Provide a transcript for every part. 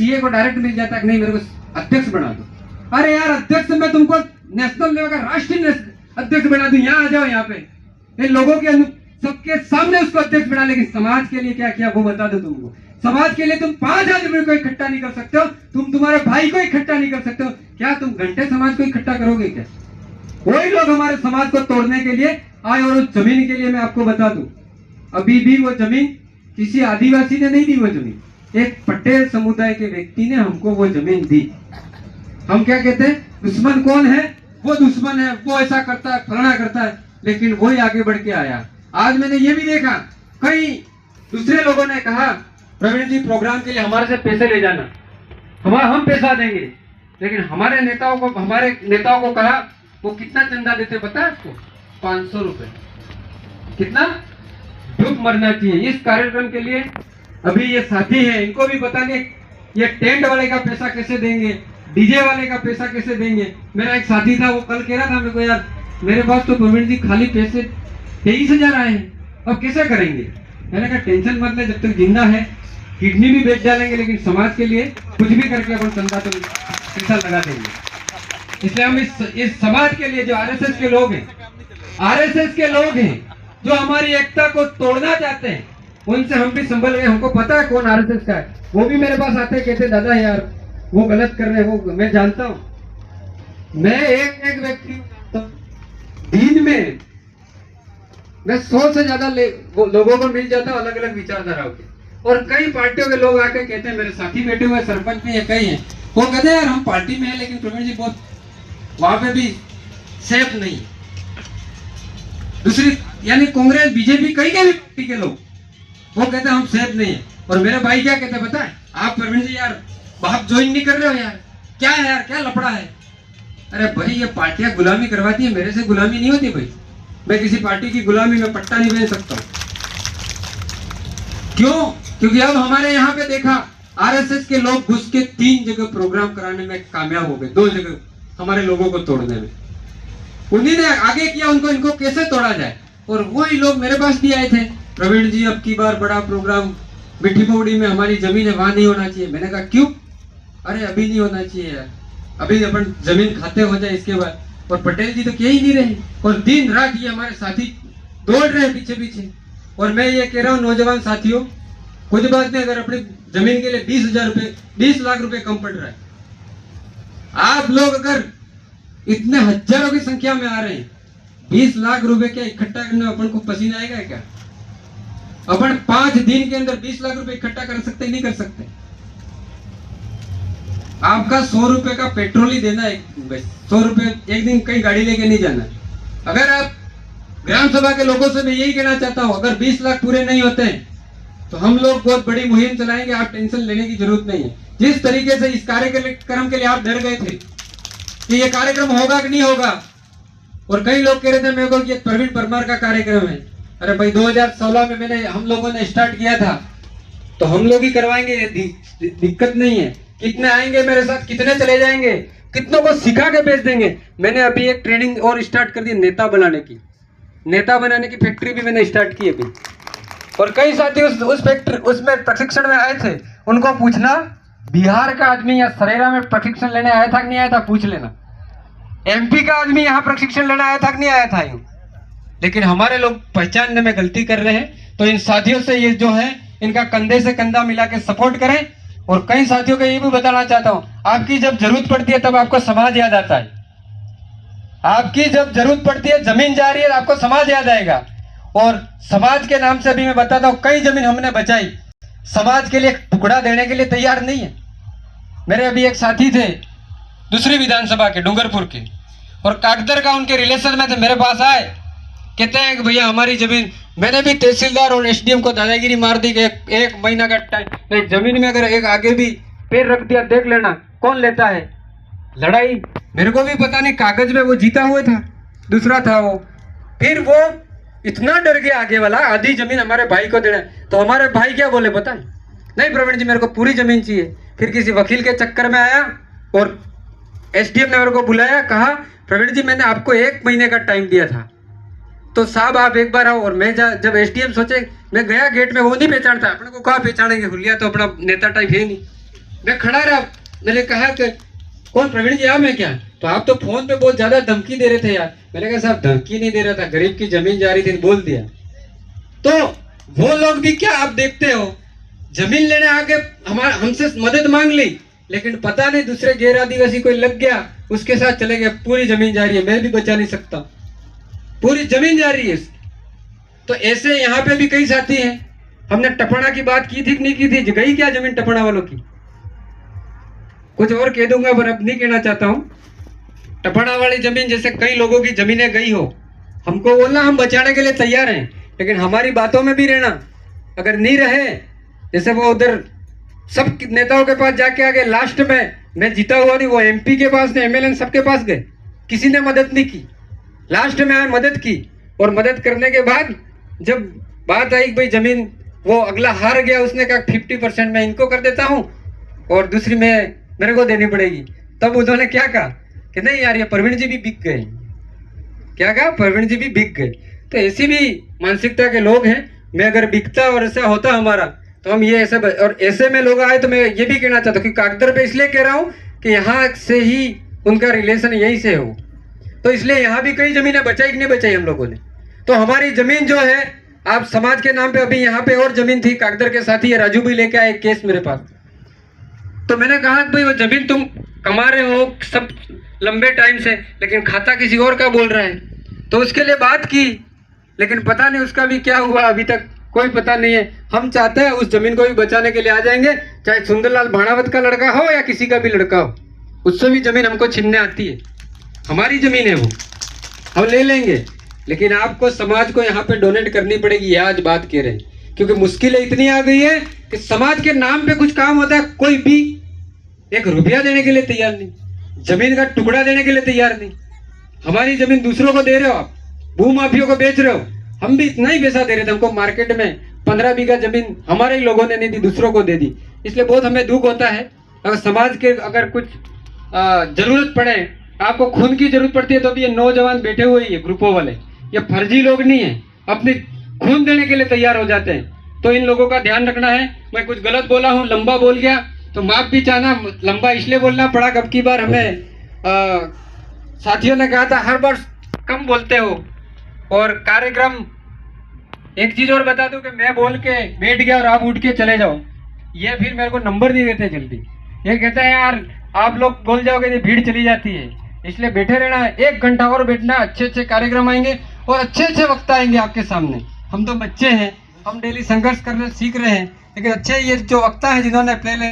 CA को direct मिल जाता है, नहीं मेरे को अध्यक्ष बना दो। अरे यार अध्यक्ष मैं तुमको नेशनल लेवल का राष्ट्रीय अध्यक्ष बना दूं, यहाँ आ जाओ, यहाँ पे इन लोगों के सबके सामने उसको अध्यक्ष बना, लेकिन समाज के लिए क्या किया वो बता दो तुमको। समाज के लिए तुम 5 आदमी को इकट्ठा नहीं कर सकते हो, तुम तुम्हारे भाई को इकट्ठा नहीं कर सकते हो, क्या तुम घंटे समाज को इकट्ठा करोगे क्या? वही लोग हमारे समाज को तोड़ने के लिए आए। और उस जमीन के लिए मैं आपको बता दूं, अभी भी वो जमीन किसी आदिवासी ने नहीं दी, वो जमीन एक पटेल समुदाय के व्यक्ति ने हमको वो जमीन दी। हम क्या कहते हैं, दुश्मन कौन है? वो दुश्मन है, वो ऐसा करता है, फलाना करता है, लेकिन वही आगे बढ़ के आया। आज मैंने ये भी देखा, कई दूसरे लोगों ने कहा प्रवीण जी प्रोग्राम के लिए हमारे से पैसे ले जाना, हम पैसा देंगे, लेकिन हमारे नेताओं को कहा, वो कितना चंदा देते पता है आपको? 500 रुपए। कितना डूब मरना चाहिए इस कार्यक्रम के लिए। अभी ये साथी है, इनको भी पता नहीं ये टेंट वाले का पैसा कैसे देंगे, डीजे वाले का पैसा कैसे देंगे। मेरा एक साथी था, वो कल कह रहा था मेरे को, यार मेरे पास तो प्रवीण जी खाली पैसे 23,000 आए हैं, अब कैसे करेंगे? मैंने कहा टेंशन मत ले, जब तक जिंदा है किडनी भी बेच डालेंगे, लेकिन समाज के लिए कुछ भी करके अपन चंदा तो पैसा लगा देंगे। इसलिए हम इस समाज के लिए जो आरएसएस के लोग हैं, जो हमारी एकता को तोड़ना चाहते हैं, उनसे हम भी संभल गए। हमको पता है कौन आरएसएस का है। वो भी मेरे पास आते कहते दादा यार वो गलत कर रहे हैं, वो मैं जानता हूं। मैं एक व्यक्ति दिन में मैं 100 से ज्यादा लोगों को मिल जाता हूं, अलग अलग विचारधाराओं के। और कई पार्टियों के लोग आके कहते हैं, मेरे साथी बैठे हुए सरपंच में कई हैं, वो कहते हैं यार हम पार्टी में है, लेकिन प्रवीण जी बहुत वहां पे भी सेफ नहीं। दूसरी यानी कांग्रेस बीजेपी कई के भी पार्टी के लोग वो कहते हैं हम सेफ नहीं है। और मेरे भाई क्या कहते हैं पता है? आप प्रवीण जी यार आप ज्वाइन नहीं कर रहे हो यार, क्या है यार, क्या लफड़ा है? अरे भाई ये पार्टियां गुलामी करवाती है, मेरे से गुलामी नहीं होती भाई। मैं किसी पार्टी की गुलामी में पट्टा नहीं पहन सकता। क्यों? क्योंकि अब हमारे यहाँ पे देखा आरएसएस के लोग घुस के 3 जगह प्रोग्राम कराने में कामयाब हो गए, 2 जगह हमारे लोगों को तोड़ने में। उन्हीं ने आगे किया इनको कैसे तोड़ा जाए। और वही लोग मेरे पास भी आए थे, प्रवीण जी अब की बार बड़ा प्रोग्राम मिठी पौड़ी में हमारी जमीन है, वहां नहीं होना चाहिए। मैंने कहा क्यों? अरे अभी नहीं होना चाहिए यार, अभी अपन जमीन खाते हो जाए इसके बाद। और पटेल जी तो कह ही नहीं रहे, और दिन रात ये हमारे साथी दौड़ रहे हैं पीछे पीछे। और मैं ये कह रहा हूँ नौजवान साथियों, कुछ बात नहीं, अगर अपनी जमीन के लिए 20,000 रुपए 20 लाख रुपए कम पड़ रहा है, आप लोग अगर इतने हजारों की संख्या में आ रहे हैं, 20 लाख रुपए क्या इकट्ठा करने में अपन को पसीना आएगा क्या? अपन 5 दिन के अंदर 20 लाख रुपए इकट्ठा कर सकते नहीं कर सकते? आपका 100 रुपए का पेट्रोल ही देना है, 100 रुपए एक दिन कहीं गाड़ी लेके नहीं जाना। अगर आप ग्राम सभा के लोगों से मैं यही कहना चाहता हूं, अगर 20 लाख पूरे नहीं होते हैं तो हम लोग बहुत बड़ी मुहिम चलाएंगे, आप टेंशन लेने की जरूरत नहीं है। जिस तरीके से इस कार्यक्रम के लिए आप डर गए थे कि ये कार्यक्रम होगा कि नहीं होगा, और कई लोग कह रहे थे मेरे को कि प्रवीण परमार का कार्यक्रम है। अरे भाई 2016 में हम लोगों ने स्टार्ट किया था, तो हम लोग ही करवाएंगे, दिक्कत नहीं है। कितने आएंगे मेरे साथ, कितने चले जाएंगे, कितनों को सिखा के भेज देंगे। मैंने अभी एक ट्रेनिंग और स्टार्ट कर दी, नेता बनाने की फैक्ट्री भी मैंने स्टार्ट की अभी। और कई साथी उसमें प्रशिक्षण में आए थे, उनको पूछना बिहार का आदमी या सरेरा में प्रशिक्षण लेने आया था कि नहीं आया था, पूछ लेना। एमपी का आदमी यहाँ प्रशिक्षण लेने आया था कि नहीं आया था यूं। लेकिन हमारे लोग पहचानने में गलती कर रहे हैं। तो इन साथियों से ये जो है इनका कंधे से कंधा मिला के सपोर्ट करें। और कई साथियों को ये भी बताना चाहता हूं, आपकी जब जरूरत पड़ती है तब आपको समाज याद आता है। आपकी जब जरूरत पड़ती है, जमीन जा रही है, आपको समाज याद आएगा। और समाज के नाम से अभी मैं बताता हूं, कई जमीन हमने बचाई, समाज के लिए एक टुकड़ा देने के लिए तैयार नहीं है। मेरे अभी एक साथी थे दूसरी विधानसभा के, डूंगरपुर के, और कागदर का उनके रिलेशन में थे, मेरे पास आए, कहते हैं कि भैया हमारी जमीन, मैंने भी तहसीलदार और एसडीएम को दादागिरी मार दी कि एक महीना का टाइम, जमीन में अगर एक आगे भी पैर रख दिया देख लेना कौन लेता है। लड़ाई मेरे को भी पता नहीं, कागज में वो जीता हुआ था, दूसरा था वो। फिर वो इतना डर गया आगे वाला, आधी जमीन हमारे भाई को देना है। तो हमारे भाई क्या बोले पता है, नहीं प्रवीण जी मेरे को पूरी जमीन चाहिए। फिर किसी वकील के चक्कर में आया और एसडीएम ने मेरे को बुलाया, कहा प्रवीण जी मैंने आपको 1 महीने का टाइम दिया था, तो साहब आप एक बार आओ। और मैं जब एसडीएम सोचे, मैं गया गेट में, वो नहीं पहचानता, अपने को कहाँ पहचानेंगे, हुलिया तो अपना नेता टाइप है नहीं। मैं खड़ा रहा, मैंने कहा कि कौन प्रवीण जी, आप मैं क्या? तो आप तो फोन पे बहुत ज्यादा धमकी दे रहे थे यार। मैंने कहा साहब धमकी नहीं दे रहा था, गरीब की जमीन जा रही थी, बोल दिया। तो वो लोग भी क्या आप देखते हो, जमीन लेने आके हमसे मदद मांग ली, लेकिन पता नहीं दूसरे गैर आदिवासी कोई लग गया, उसके साथ चले गए, पूरी जमीन जा रही है, मैं भी बचा नहीं सकता, पूरी जमीन जा रही है। तो ऐसे यहाँ पे भी कई साथी हैं। हमने टपना की बात की थी कि नहीं की थी? गई क्या जमीन टपना वालों की? कुछ और कह दूंगा पर अब नहीं कहना चाहता हूँ। टपना वाली जमीन जैसे कई लोगों की जमीनें गई हो, हमको बोलना हम बचाने के लिए तैयार हैं, लेकिन हमारी बातों में भी रहना। अगर नहीं रहे, जैसे वो उधर सब नेताओं के पास जाके आ गए, लास्ट में मैं जीता हुआ नहीं, वो एमपी के पास ने, एमएलए सबके पास गए, किसी ने मदद नहीं की। लास्ट में आए मदद की, और मदद करने के बाद जब बात आई भाई जमीन, वो अगला हार गया, उसने कहा 50% मैं इनको कर देता हूँ और दूसरी में मेरे को देनी पड़ेगी। तब उन्होंने क्या कहा कि नहीं यार ये प्रवीण जी भी बिक गए। क्या कहा? प्रवीण जी भी बिक गए। तो ऐसी भी मानसिकता के लोग हैं। मैं अगर बिकता और ऐसा होता हमारा, तो हम ये ऐसे, और ऐसे में लोग आए तो मैं ये भी कहना चाहता हूँ कि कागदर पे इसलिए कह रहा हूँ कि यहाँ से ही उनका रिलेशन यहीं से हो, तो इसलिए यहाँ भी कई जमीनें बचाई कि नहीं बचाई हम लोगों ने। तो हमारी जमीन जो है, आप समाज के नाम पे, अभी यहाँ पे और जमीन थी कागदर के साथ ही, ये राजू भी लेके आए केस मेरे पास। तो मैंने कहा भाई वो जमीन तुम कमा रहे हो सब लंबे टाइम से, लेकिन खाता किसी और का बोल रहा है। तो उसके लिए बात की, लेकिन पता नहीं उसका भी क्या हुआ, अभी तक कोई पता नहीं है। हम चाहते हैं उस जमीन को भी बचाने के लिए आ जाएंगे, चाहे सुंदरलाल भाणावत का लड़का हो या किसी का भी लड़का हो, उससे भी जमीन हमको छीनने आती है। हमारी जमीन है वो, हम ले लेंगे, लेकिन आपको समाज को यहाँ पे डोनेट करनी पड़ेगी, ये आज बात कह रहे हैं। क्योंकि मुश्किलें इतनी आ गई है कि समाज के नाम पे कुछ काम होता है, कोई भी 1 रुपया देने के लिए तैयार नहीं, जमीन का टुकड़ा देने के लिए तैयार नहीं। हमारी जमीन दूसरों को दे रहे हो आप, भूमाफियों को बेच रहे हो। हम भी इतना ही पैसा दे रहे थे, हमको मार्केट में 15 बीघा जमीन हमारे ही लोगों ने नहीं दी, दूसरों को दे दी। इसलिए बहुत हमें दुख होता है। अगर समाज के अगर कुछ जरूरत पड़े, आपको खून की जरूरत पड़ती है, तो भी ये नौजवान बैठे हुए ही ग्रुपों वाले, ये फर्जी लोग नहीं है, अपने खून देने के लिए तैयार हो जाते हैं। तो इन लोगों का ध्यान रखना है। मैं कुछ गलत बोला हूँ, लंबा बोल गया तो माफ भी चाहना, लंबा इसलिए बोलना पड़ा। अब की बार हमें साथियों ने कहा था हर बार कम बोलते हो। और कार्यक्रम, एक चीज और बता दूं कि मैं बोल के बैठ गया और आप उठ के चले जाओ, ये फिर मेरे को नंबर नहीं देते जल्दी। ये कहते हैं यार आप लोग बोल जाओगे तो भीड़ चली जाती है, इसलिए बैठे रहना है। 1 घंटा और बैठना, अच्छे अच्छे कार्यक्रम आएंगे और अच्छे अच्छे वक्ता आएंगे आपके सामने। हम तो बच्चे हैं, हम डेली संघर्ष करने सीख रहे हैं, लेकिन अच्छे ये जो वक्ता है जिन्होंने पहले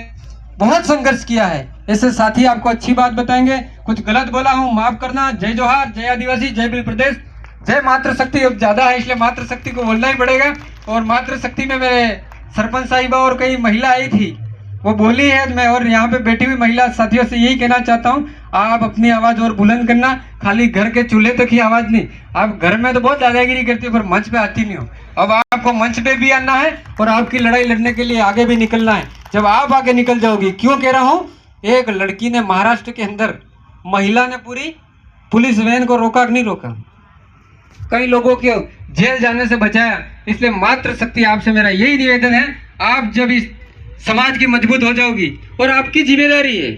बहुत संघर्ष किया है, ऐसे साथी आपको अच्छी बात बताएंगे। कुछ गलत बोला हूँ माफ करना। जय जोहार, जय आदिवासी, जय बिल प्रदेश, जय मातृशक्ति। अब ज्यादा है इसलिए मातृशक्ति को बोलना ही पड़ेगा। और मातृशक्ति में मेरे सरपंच साहिबा और कई महिला आई थी, वो बोली है। मैं और यहाँ पे बैठी हुई महिला साथियों से यही कहना चाहता हूँ, आप अपनी आवाज और बुलंद करना, खाली घर के चूल्हे तक ही आवाज नहीं। आप घर में तो बहुत दादागिरी करती हो पर मंच पे आती नहीं हो। अब आपको मंच पे भी आना है और आपकी लड़ाई लड़ने के लिए आगे भी निकलना है। जब आप आगे निकल जाओगी, क्यों कह रहा हूँ, एक लड़की ने महाराष्ट्र के अंदर, महिला ने पूरी पुलिस वैन को रोका कि नहीं रोका, कई लोगों के जेल जाने से बचाया। इसलिए मातृशक्ति आपसे मेरा यही निवेदन है, आप जब इस समाज की मजबूत हो जाओगी, और आपकी जिम्मेदारी है,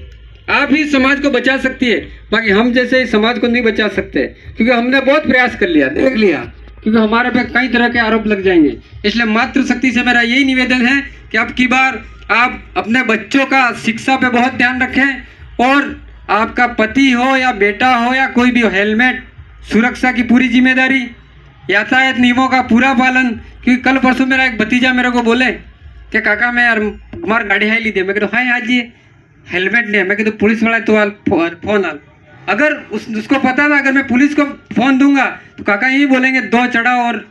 आप ही समाज को बचा सकती है, बाकी हम जैसे इस समाज को नहीं बचा सकते। क्योंकि हमने बहुत प्रयास कर लिया, देख लिया, क्योंकि हमारे पे कई तरह के आरोप लग जाएंगे। इसलिए मातृशक्ति से मेरा यही निवेदन है कि अब की बार आप अपने बच्चों का शिक्षा पे बहुत ध्यान रखें, और आपका पति हो या बेटा हो या कोई भी हो, हेलमेट, सुरक्षा की पूरी जिम्मेदारी, यातायात नियमों का पूरा पालन। क्योंकि कल परसों मेरा एक भतीजा मेरे को बोले कि काका मैं यार हमारी गाड़ी है ली दे। मैं कहता हाँ हाँ जी, हेलमेट नहीं है। मैं कहता पुलिस वाला तो फोन आल। अगर उसको पता था अगर मैं पुलिस को फोन दूंगा तो काका यही बोलेंगे 2 चढ़ा और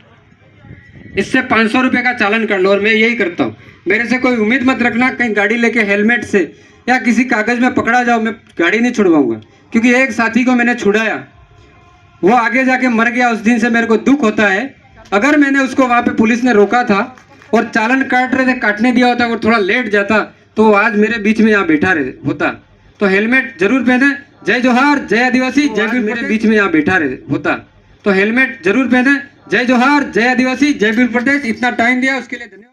इससे 500 रुपये का चालान कर लो। और मैं यही करता हूँ। मेरे से कोई उम्मीद मत रखना कहीं गाड़ी लेके हेलमेट से या किसी कागज में पकड़ा जाओ, मैं गाड़ी नहीं छुड़वाऊंगा। क्योंकि एक साथी को मैंने छुड़ाया, वो आगे जाके मर गया। उस दिन से मेरे को दुख होता है। अगर मैंने उसको वहाँ पे पुलिस ने रोका था और चालान काट रहे थे, काटने दिया होता और थोड़ा लेट जाता तो आज मेरे बीच में यहाँ बैठा रहे होता। तो हेलमेट जरूर पहने। जय जोहार, जय आदिवासी, जय बिल, मेरे बीच में यहाँ बैठा रहे होता। तो हेलमेट जरूर पहने। जय जोहार, जय आदिवासी, जय बिल प्रदेश। इतना टाइम दिया उसके लिए धन्यवाद।